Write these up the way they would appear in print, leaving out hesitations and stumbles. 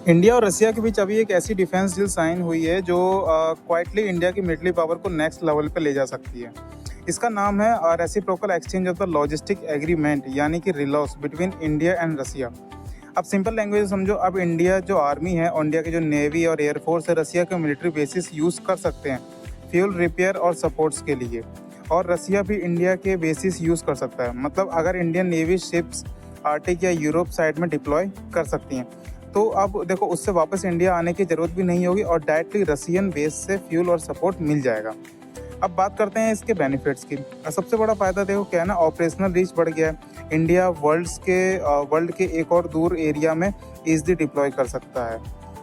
India और रसिया के बीच अभी एक ऐसी डिफेंस डील साइन हुई है जो क्वाइटली इंडिया की मिलिट्री पावर को नेक्स्ट लेवल पे ले जा सकती है। इसका नाम है reciprocal exchange of the logistic agreement यानी कि रिलॉस बिटवीन इंडिया एंड रसिया। अब सिंपल लैंग्वेज समझो, अब इंडिया जो आर्मी है और इंडिया की जो नेवी और एयरफोर्स है रसिया के मिलिट्री बेसिस यूज़ कर सकते हैं फ्यूल रिपेयर और सपोर्ट्स के लिए, और रसिया भी इंडिया के बेसिस यूज़ कर सकता है। मतलब अगर इंडियन नेवी शिप्स आर्टिक या यूरोप साइड में डिप्लॉय कर सकती हैं तो अब देखो उससे वापस इंडिया आने की ज़रूरत भी नहीं होगी और डायरेक्टली रसियन बेस से फ्यूल और सपोर्ट मिल जाएगा। अब बात करते हैं इसके बेनिफिट्स की। सबसे बड़ा फ़ायदा देखो क्या है ना, ऑपरेशनल रीच बढ़ गया है। इंडिया वर्ल्ड के एक और दूर एरिया में ईजिली डिप्लॉय कर सकता है,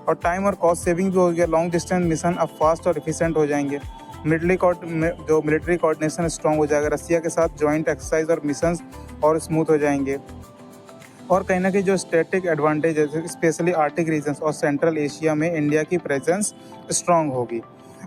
और टाइम और कॉस्ट सेविंग भी हो गया। लॉन्ग डिस्टेंस मिशन अब फास्ट और एफिशिएंट हो जाएंगे। मिलिट्री कोऑर्डिनेशन स्ट्रॉन्ग हो जाएगा। रसिया के साथ जॉइंट एक्सरसाइज और मिशंस और स्मूथ हो जाएंगे। और कहीं ना कहीं जो स्ट्रेटिक एडवांटेज है स्पेशली आर्टिक रीजन्स और सेंट्रल एशिया में इंडिया की प्रेजेंस स्ट्रांग होगी।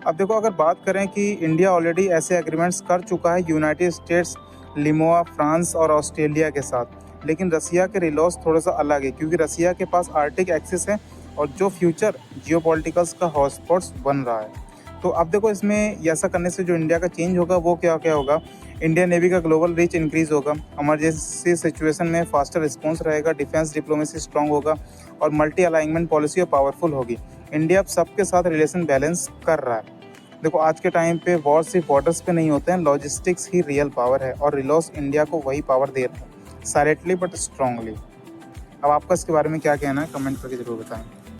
अब देखो अगर बात करें कि इंडिया ऑलरेडी ऐसे एग्रीमेंट्स कर चुका है यूनाइटेड स्टेट्स, लिमोआ, फ्रांस और ऑस्ट्रेलिया के साथ, लेकिन रसिया के रिलॉस थोड़ा सा अलग है क्योंकि रसिया के पास आर्टिक एक्सेस है और जो फ्यूचर जियोपॉलिटिकल्स का हॉटस्पॉट्स बन रहा है। तो अब देखो इसमें ऐसा करने से जो इंडिया का चेंज होगा वो क्या क्या होगा। इंडियन नेवी का ग्लोबल रीच इंक्रीज होगा, इमरजेंसी सिचुएशन में फास्टर रिस्पॉन्स रहेगा, डिफेंस डिप्लोमेसी स्ट्रांग होगा और मल्टी अलाइनमेंट पॉलिसी पावरफुल होगी। इंडिया अब सबके साथ रिलेशन बैलेंस कर रहा है। देखो आज के टाइम पे वॉर सिर्फ बॉर्डर्स पे नहीं होते हैं, लॉजिस्टिक्स ही रियल पावर है और रिलॉस इंडिया को वही पावर दे रहा है, साइलेंटली बट स्ट्रांगली। अब आपका इसके बारे में क्या कहना है कमेंट करके जरूर बताएं।